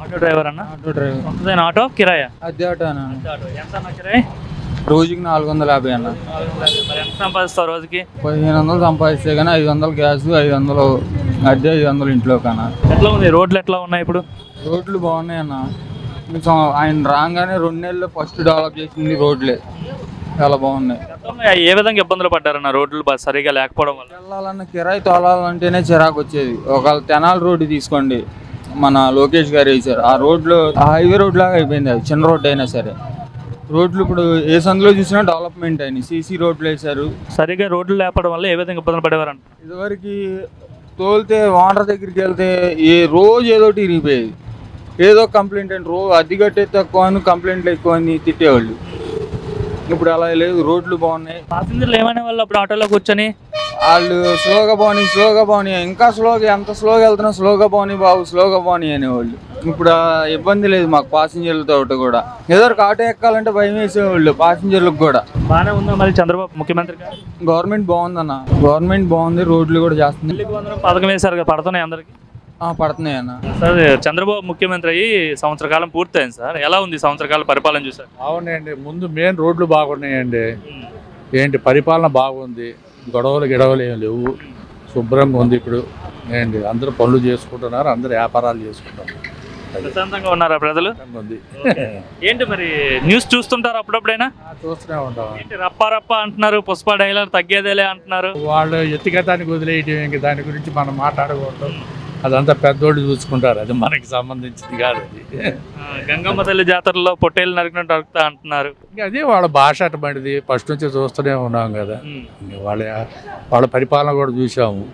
Auto driver అన్న? Auto driver. సొంతదైన auto కిరాయా? అద్దె ఆటో అన్న. ఎంత అన్న కిరాయి? రోజుకి 450 అన్న. మరి ఎంత సంపాదిస్తావు రోజుకి? 1500 సంపాదిస్తే కానీ 500 గ్యాస్, 500 అద్దె, 500 ఇంట్లో కన్నా. ఎట్లా ఉంది రోడ్లు, ఎట్లా ఉన్నాయి ఇప్పుడు? రోడ్లు బాగున్నాయి అన్న. ఆయన రాగానే 2 నెలలు ఫస్ట్ డెవలప్ చేసింది రోడ్లే, చాలా బాగున్నాయి. ఏ విధంగా ఇబ్బందులు పడ్డారన్న రోడ్లు సరిగా లేకపోవడం వల్ల? వెళ్ళాలన్న కిరాయి తోలాలంటేనే చిరాకు వచ్చేది. ఒకవేళ తెనాలి రోడ్డు తీసుకోండి, మన లోకేష్ గారు వేసారు ఆ రోడ్లు, హైవే రోడ్ లాగా అయిపోయింది. అది చిన్న రోడ్డు అయినా సరే రోడ్లు ఇప్పుడు ఏ సందులో చూసినా డెవలప్మెంట్ అయినాయి. సీసీ రోడ్లు వేశారు. సరిగా రోడ్లు లేకపోవడం వల్ల ఏ విధంగా ఇబ్బందులు పడేవారంట? ఇదివరకు తోలితే ఓనర్ దగ్గరికి వెళ్తే రోజు ఏదో ఒకటి ఇరిగిపోయేది. ఏదో కంప్లైంట్ అంటే రోజు అద్దె కట్టే తక్కువ అని, కంప్లైంట్లు ఎక్కువ అని తిట్టేవాళ్ళు. ఇప్పుడు అలా లేదు, రోడ్లు బాగున్నాయి. పాసింజర్లు ఏమనే వాళ్ళు అప్పుడు ఆటోలో కూర్చొని వాళ్ళు స్లోగా పోనీ ఇంకా స్లోగా, ఎంత స్లోగా వెళ్తున్నా స్లోగా పోనీ బాబు, స్లోగా పోనీ అనేవాళ్ళు. ఇప్పుడు ఇబ్బంది లేదు మాకు పాసింజర్లతో కూడా. ఏదో ఆటో ఎక్కాలంటే భయం వేసేవాళ్ళు పాసింజర్లకు కూడా. బాగానే ఉందా మరి చంద్రబాబు ముఖ్యమంత్రి? గవర్నమెంట్ బాగుందన్న, గవర్నమెంట్ బాగుంది, రోడ్లు కూడా చేస్తుంది. పథకం వేశారు కదా, పడుతున్నాయి అందరికి? పడుతున్నాయి అన్న. సార్ చంద్రబాబు ముఖ్యమంత్రి అయ్యి సంవత్సర కాలం పూర్తయింది సార్, ఎలా ఉంది సంవత్సర కాలం పరిపాలన చూసారు? అవునండి, ముందు మెయిన్ రోడ్లు బాగున్నాయండి. ఏంటి పరిపాలన బాగుంది, గొడవలు ఏం లేవు, శుభ్రంగా ఉంది. ఇప్పుడు ఏంటి అందరూ పనులు చేసుకుంటున్నారు, అందరూ వ్యాపారాలు చేసుకుంటున్నారు. ప్రశాంతంగా ఉన్నారా ప్రజలు? ఉంది. ఏంటి మరి న్యూస్ చూస్తుంటారు అప్పుడప్పుడైనా? చూస్తూనే ఉంటాం. ఏంటి రప్ప రప్ప అంటున్నారు, పుష్ప డైలాగ్ తగ్గేదేలే అంటున్నారు. వాళ్ళు ఎత్తిగతానికి వదిలేయటం, ఇంక దాని గురించి మనం మాట్లాడకూడదు. అదంతా పెద్దోళ్ళు చూసుకుంటారు, అది మనకి సంబంధించింది కాదు. అది గంగమ్మ తల్లి జాతరలో పొట్టేలు నరికినట్టు నరుకుతా అంటున్నారు. ఇంకా అదే వాళ్ళ భాష అటువంటిది, ఫస్ట్ నుంచి చూస్తూనే ఉన్నాం కదా. వాళ్ళ పరిపాలన కూడా చూసాము,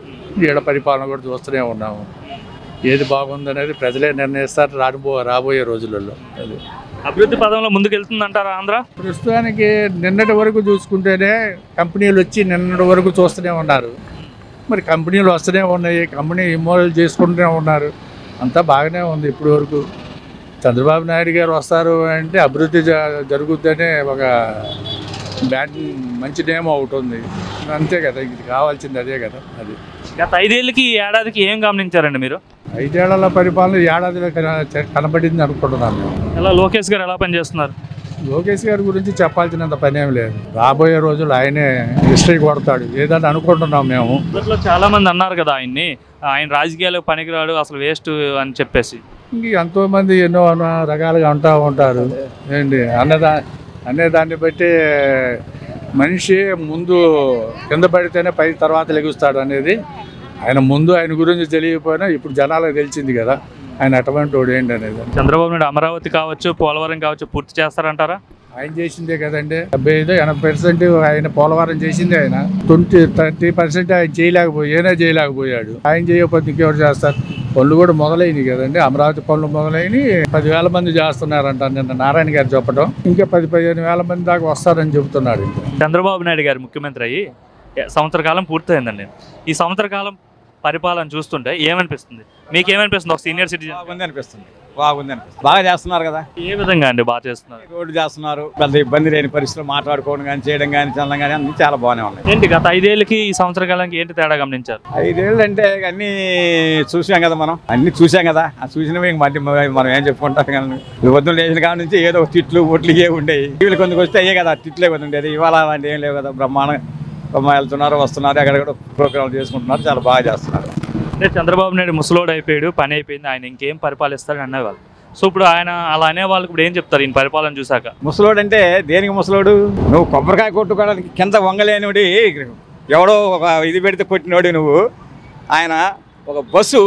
వీళ్ళ పరిపాలన కూడా చూస్తూనే ఉన్నాము. ఏది బాగుందనేది ప్రజలే నిర్ణయిస్తారు రాబోయే రోజులలో. అది అభివృద్ధి పదంలో ముందుకు వెళ్తుందంటారా ఆంధ్ర? ప్రస్తుతానికి నిన్నటి వరకు చూసుకుంటేనే కంపెనీలు వచ్చి నిన్నటి వరకు చూస్తూనే ఉన్నారు. మరి కంపెనీలు వస్తూనే ఉన్నాయి, కంపెనీ ఇన్వాల్వ్ చేసుకుంటూనే ఉన్నారు, అంతా బాగానే ఉంది ఇప్పటి వరకు. చంద్రబాబు నాయుడు గారు వస్తారు అంటే అభివృద్ధి జరుగుద్దనే ఒక మంచి నేమ్ ఒకటి ఉంది, అంతే కదా. ఇది కావాల్సింది అదే కదా. అది గత 5 ఏళ్ళకి ఏడాదికి ఏం గమనించారండి మీరు? 5 ఏళ్ల పరిపాలన ఏడాదిలో కనబడింది అనుకుంటున్నాను. ఎలా లోకేష్ గారు ఎలా పనిచేస్తున్నారు? లోకేష్ గారి గురించి చెప్పాల్సినంత పని ఏం లేదు. రాబోయే రోజులు ఆయనే హిస్టరీ కొడతాడు ఏదని అనుకుంటున్నాం మేము. మొదట్లో చాలా మంది అన్నారు కదా ఆయన్ని, ఆయన రాజకీయాలకు పనికిరాడు, అసలు వేస్ట్ అని చెప్పేసి. ఇంక ఎంతోమంది ఎన్నో రకాలుగా అంటూ ఉంటారు. ఏంటి అనేదాన్ని బట్టి మనిషి ముందు కింద పడితేనే పై తర్వాత లెగుస్తాడు అనేది. ఆయన గురించి తెలియకపోయినా ఇప్పుడు జనాలకు తెలిసింది కదా ఆయన అటువంటి వాడు ఏంటి అనేది. చంద్రబాబు నాయుడు అమరావతి కావచ్చు, పోలవరం కావచ్చు పూర్తి చేస్తారంటారా? ఆయన చేసిందే కదండి. 75-80% ఆయన పోలవరం చేసిందే. ఆయన 20-30% ఆయన చేయలేకపోయాడు. ఆయన చేయకపోతే ఇంకెవరు చేస్తారు? పనులు కూడా మొదలైనవి కదండి, అమరావతి పనులు మొదలైనవి. 10,000 మంది చేస్తున్నారంట నిన్న నారాయణ గారు చెప్పడం. ఇంకా 10-15,000 మంది దాకా వస్తారని చెబుతున్నాడు. చంద్రబాబు నాయుడు గారు ముఖ్యమంత్రి అయ్యి సంవత్సర కాలం పూర్తయిందండి. ఈ సంవత్సర కాలం పరిపాలన చూస్తుంటే ఏమనిపిస్తుంది? మీకేమనిపిస్తుంది ఒక సీనియర్ సిటిజన్? బాగుంది అనిపిస్తుంది. బాగా చేస్తున్నారు కదా. ఏ విధంగా అండి బాగా చేస్తున్నారు? రోడ్డు చేస్తున్నారు, పెద్ద ఇబ్బంది లేని పరిస్థితులు, మాట్లాడుకోవడం కానీ చేయడం కానీ చల్లడం కానీ అన్ని చాలా బాగానే ఉన్నాయి. ఏంటి గత 5 ఏళ్ళకి ఈ సంవత్సర కాలానికి ఏంటి తేడా గమనించారు? 5 ఏళ్ళు అంటే అన్ని చూసాం కదా, మనం అన్ని చూసాం కదా. ఆ చూసినవి మళ్ళీ మనం ఏం చెప్పుకుంటాం కానీ, వద్దు లేచిన కాడ నుంచి ఏదో తిట్లు ఒట్లు ఏ ఉండేవి. వీళ్ళు కొంచెం వస్తే అయ్యే కదా, తిట్లే కొంచెం ఉండేది. ఇవాళ అలాంటి ఏం లేవు కదా, బ్రహ్మాండంగా వెళ్తున్నారు, వస్తున్నారు, ఎక్కడెక్కడ ప్రోగ్రాంలు చేసుకుంటున్నారు, చాలా బాగా చేస్తున్నారు. అంటే చంద్రబాబు నాయుడు ముసలోడు అయిపోయాడు, పని అయిపోయింది, ఆయన ఇంకేం పరిపాలిస్తారని అనేవాళ్ళు. సో ఇప్పుడు ఆయన అలా అనే వాళ్ళకి ఇప్పుడు ఏం చెప్తారు ఈయన పరిపాలన చూసాక? ముసలోడు అంటే దేనికి ముసలోడు? నువ్వు కొబ్బరికాయ కొట్టుకోవడానికి కింద వంగలేనివాడి, ఎవడో ఒక ఇది పెడితే కొట్టినోడు నువ్వు. ఆయన ఒక బస్సు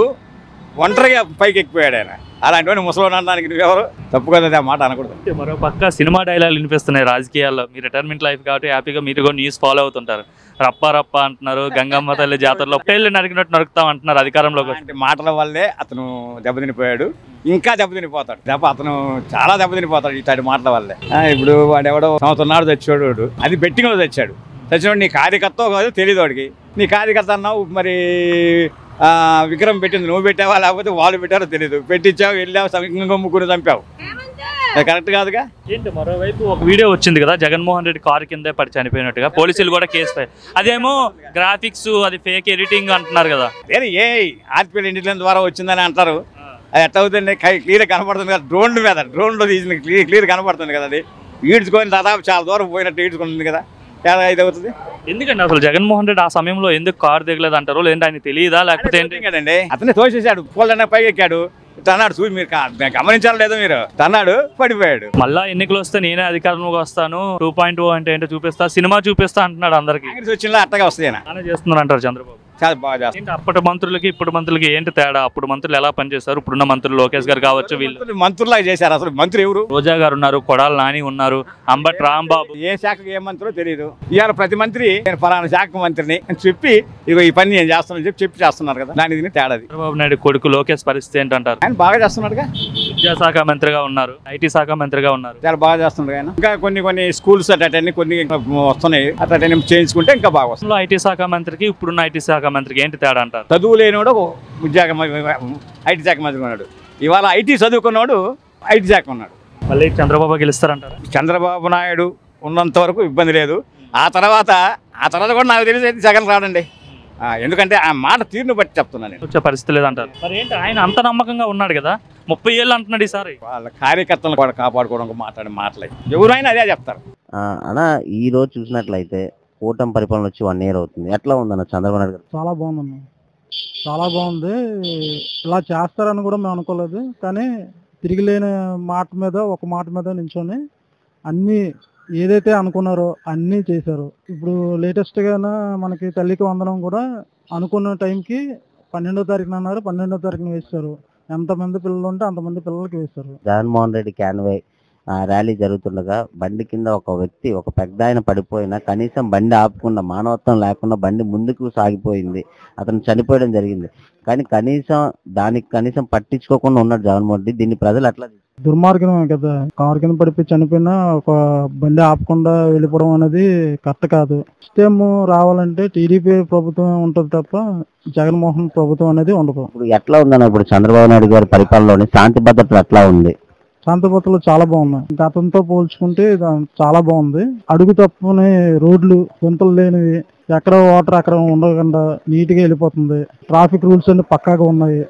ఒంటరిగా పైకి ఎక్కిపోయాడు. ఆయన అలాంటి వాడిని ముసలోడు అనడానికి నువ్వెవరు? తప్పు కదా ఆ మాట అనకూడదు. మరో పక్క సినిమా డైలాగులు వినిపిస్తున్నాయి రాజకీయాల్లో. మీ రిటైర్మెంట్ లైఫ్ కాబట్టి హ్యాపీగా మీరు కూడా న్యూస్ ఫాలో అవుతుంటారు. రప్ప రప్ప అంటున్నారు, గంగమ్మ తల్లి జాతరలో పొట్టేళ్ళు నరికినట్టు నరుకుతాం అంటున్నారు అధికారంలోకి. అలాంటి మాటల వల్లే అతను దెబ్బతినిపోయాడు, ఇంకా దెబ్బతినిపోతాడు. అతను చాలా దెబ్బతినిపోతాడు ఇట్లాంటి మాటల వల్లే. ఇప్పుడు వాడు ఎవడో సంవత్సరం నాడు తెచ్చాడు, అది బెట్టింగ్లో తెచ్చాడు. తెచ్చినోడు నీ కార్యకర్త కాదు తెలియదు వాడికి. నీ కార్యకర్త అన్నావు, మరి విగ్రహం పెట్టింది నువ్వు పెట్టావా లేకపోతే వాళ్ళు పెట్టారో తెలియదు. పెట్టించావు, వెళ్ళావు, ముగ్గురు చంపావు, కరెక్ట్ కాదుగా. ఏంటి మరోవైపు ఒక వీడియో వచ్చింది కదా, జగన్మోహన్ రెడ్డి కారు కిందే పడి చనిపోయినట్టుగా, పోలీసులు కూడా కేసు అదేమో గ్రాఫిక్స్, అది ఫేక్ ఎడిటింగ్ అంటున్నారు కదా. ఏ ఆర్టిఫిషియల్ ఇంటెలిజెన్స్ ద్వారా వచ్చిందని అంటారు. అది ఎట్లా అవుతుంది క్లియర్ కనపడుతుంది కదా డ్రోన్లో తీసిన క్లియర్ కనపడుతుంది కదా అది ఈడ్చుకొని దాదాపు చాలా దూరం పోయినట్టు ఈడ్చుకుంటుంది కదా ఎలా ఇది అవుతుంది ఎందుకండి అసలు జగన్మోహన్ రెడ్డి ఆ సమయంలో ఎందుకు కారు దిగలేదు అంటారు లేదంటే ఆయన తెలియదా లేకపోతే ఏంటి కదండి అతనే తోసేసాడు పూలన్న పైకి ఎక్కాడు తన్నాడు చూసి మీరు గమనించాలి లేదో మీరు తన్నాడు పడిపోయాడు. మళ్ళా ఎన్నికలు వస్తే నేనే అధికారంలోకి వస్తాను 2.0 అంటే ఏంటో చూపిస్తా సినిమా చూపిస్తా అంటున్నాడు అందరికి వచ్చిన అట్టగా వస్తాయి చేస్తున్నారు అంటారు చంద్రబాబు. చాలా బాగా చేస్తారు. ఏంటి అప్పటి మంత్రులకి ఇప్పుడు మంత్రులకి ఏంటి తేడా? అప్పుడు మంత్రులు ఎలా పనిచేస్తారు, ఇప్పుడున్న మంత్రులు లోకేష్ గారు కావచ్చు వీళ్ళు మంత్రులాగా చేశారు. అసలు మంత్రి ఎవరు? రోజా గారు ఉన్నారు, కొడాలి నాని ఉన్నారు, అంబటి రాంబాబు. ఏ శాఖకి ఏ మంత్రో తెలియదు. ఇవాళ ప్రతి మంత్రి నేను ఫలానా శాఖ మంత్రిని అని చెప్పి ఇగో ఈ పని నేను చేస్తానని చెప్పి చేస్తున్నారు కదా, దాని దీన్ని తేడాది. చంద్రబాబు నాయుడు కొడుకు లోకేష్ పరిస్థితి ఏంటంటారు? ఆయన బాగా చేస్తున్నాడుగా, విద్యాశాఖ మంత్రిగా ఉన్నారు, ఐటీ శాఖ మంత్రిగా ఉన్నారు, చాలా బాగా చేస్తున్నాడు ఆయన. ఇంకా కొన్ని స్కూల్స్ అటన్నీ కొన్ని వస్తున్నాయి, అటన్నీ చేయించుకుంటే ఇంకా బాగా వస్తుంది. ఐటీ శాఖ మంత్రికి ఇప్పుడున్న ఐటీ శాఖ మంత్రికి ఏంటి తేడా అంటారు? చదువు లేనివాడు ఐటీ శాఖ మంత్రి ఉన్నాడు, ఇవాళ ఐటీ చదువుకున్నాడు ఐటీ శాఖ ఉన్నాడు. మళ్ళీ చంద్రబాబు గెలుస్తారంటారు? చంద్రబాబు నాయుడు ఉన్నంత వరకు ఇబ్బంది లేదు. ఆ తర్వాత కూడా నాకు తెలిసి అయితే జగన్ రాడండి. ఎందుకంటే ఆ మాట తీరును బట్టి చెప్తున్నాను నేను. వచ్చే పరిస్థితి లేదంటారు. మరి ఏంటి ఆయన అంత నమ్మకంగా ఉన్నాడు కదా, 30 ఏళ్ళు అంటున్నాడు ఈసారి. వాళ్ళ కార్యకర్తలను కూడా కాపాడుకోవడం మాట్లాడే ఎవరైనా అదే చెప్తారు. అన్నా ఈ రోజు చూసినట్లయితే కూటమి పరిపాలన వచ్చి 1 year అవుతుంది. ఎట్లా ఉందన్న చంద్రబాబు నాయుడు గారు? చాలా బాగుందన్న, చాలా బాగుంది. ఇలా చేస్తారని కూడా మేము అనుకోలేదు, కానీ తిరిగిలేని ఒక మాట మీద నించొని అన్నీ ఏదైతే అనుకున్నారో అన్నీ చేశారు. ఇప్పుడు లేటెస్ట్గానే మనకి తల్లికి వందనం కూడా అనుకున్న టైంకి 12వ తారీఖున అన్నారు, 12వ తారీఖున వేస్తారు. ఎంతమంది పిల్లలు ఉంటే అంతమంది పిల్లలకి వేస్తారు. జగన్మోహన్ రెడ్డి క్యాన్వై ర్యాలీ జరుగుతుండగా బండి కింద ఒక వ్యక్తి ఒక పెద్ద ఆయన పడిపోయినా కనీసం బండి ఆపకుండా మానవత్వం లేకుండా బండి ముందుకు సాగిపోయింది, అతను చనిపోయడం జరిగింది. కానీ కనీసం పట్టించుకోకుండా ఉన్నాడు జగన్మోహన్ రెడ్డి. దీన్ని ప్రజలు అట్లా దుర్మార్గమే కదా, కారు కింద పడిపోయి చనిపోయినా ఒక బండి ఆపకుండా వెళ్ళిపోవడం అనేది కరెక్ట్ కాదు. సిస్టమ్ రావాలంటే టీడీపీ ప్రభుత్వం ఉంటుంది తప్ప జగన్మోహన్ ప్రభుత్వం అనేది ఉండదు. ఇప్పుడు ఎట్లా ఉందన్న ఇప్పుడు చంద్రబాబు నాయుడు గారి పరిపాలనలోని శాంతి భద్రతలు ఎట్లా ఉంది? శాంతి భద్రతలు చాలా బాగున్నాయి, గతంతో పోల్చుకుంటే చాలా బాగుంది. అడుగు తప్పుని రోడ్లు, గుంతలు లేనివి, ఎక్కడ వాటర్ అక్కడ ఉండకుండా నీట్గా వెళ్ళిపోతుంది. ట్రాఫిక్ రూల్స్ అన్ని పక్కాగా ఉన్నాయి.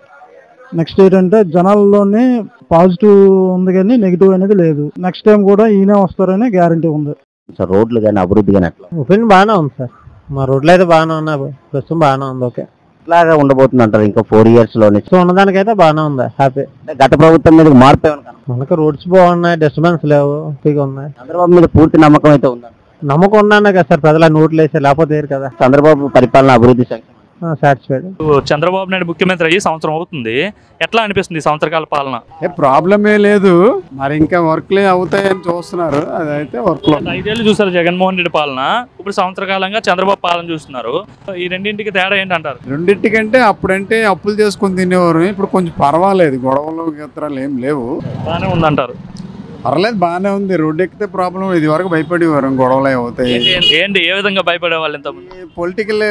నెక్స్ట్ ఏంటంటే జనాల్లోనే పాజిటివ్ ఉంది కానీ నెగిటివ్ అనేది లేదు. నెక్స్ట్ టైం కూడా ఈయనే వస్తారని గ్యారంటీ ఉంది. సార్ రోడ్లు కానీ అభివృద్ధి కానీ ఎట్లా? ఒపీనియన్ బాగానే ఉంది సార్, మా రోడ్లు అయితే బాగానే ఉన్నాయి, ప్రస్తుతం బాగానే ఉంది. ఓకే, ఇట్లాగా ఉండబోతుంది అంటారు ఇంకా 4 years లోనే? సో ఉన్నదానికైతే బాగానే ఉంది, హ్యాపీ. గత ప్రభుత్వం మీద మార్పు ఏమన్నా? మనకి రోడ్స్ బాగున్నాయి, డిస్టర్బెన్స్ లేవు, హ్యాపీగా ఉన్నాయి. చంద్రబాబు మీద పూర్తి నమ్మకం అయితే ఉందా? నమ్మకం ఉన్నానే కదా సార్, ప్రజల నోట్లు వేసే లేకపోతే వేరు కదా. చంద్రబాబు పరిపాలన అభివృద్ధి సాటిస్ఫైడ్. చంద్రబాబు నాయుడు ముఖ్యమంత్రి అయ్యి సంవత్సరం అవుతుంది, ఎట్లా అనిపిస్తుంది ఈ సంవత్సరకాల పాలన? ప్రాబ్లమే లేదు, మరి ఇంకా వర్క్లే అవుతాయని చూస్తున్నారు. అదైతే వర్క్ లో 5 ఏళ్ళు చూసారు జగన్మోహన్ రెడ్డి పాలన, ఇప్పుడు సంవత్సర కాలంగా చంద్రబాబు పాలన చూస్తున్నారు. ఈ రెండింటికి తేడా ఏంటంటారు? రెండింటికంటే అప్పుడంటే అప్పులు చేసుకుని తినేవారు, ఇప్పుడు కొంచెం పర్వాలేదు, గొడవలు గత్రాలు ఏం లేవు, బాగానే ఉందంటారు. పర్లేదు బాగానే ఉంది. రోడ్డు ఎక్కితే ప్రాబ్లం, ఇది వరకు భయపడేవారు గొడవలు అవుతాయి. ఏంటి ఏ విధంగా భయపడే వాళ్ళు? ఇంతమంది పొలిటికల్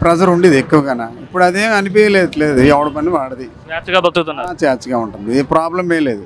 ప్రెజర్ ఉండేది ఎక్కువగానే, ఇప్పుడు అదేం అనిపించలేదు. ఎవడ పని వాడది స్వేచ్ఛగా బతుకుతున్నారు, చేర్చగా ఉంటుంది, ఏ ప్రాబ్లం ఏ లేదు.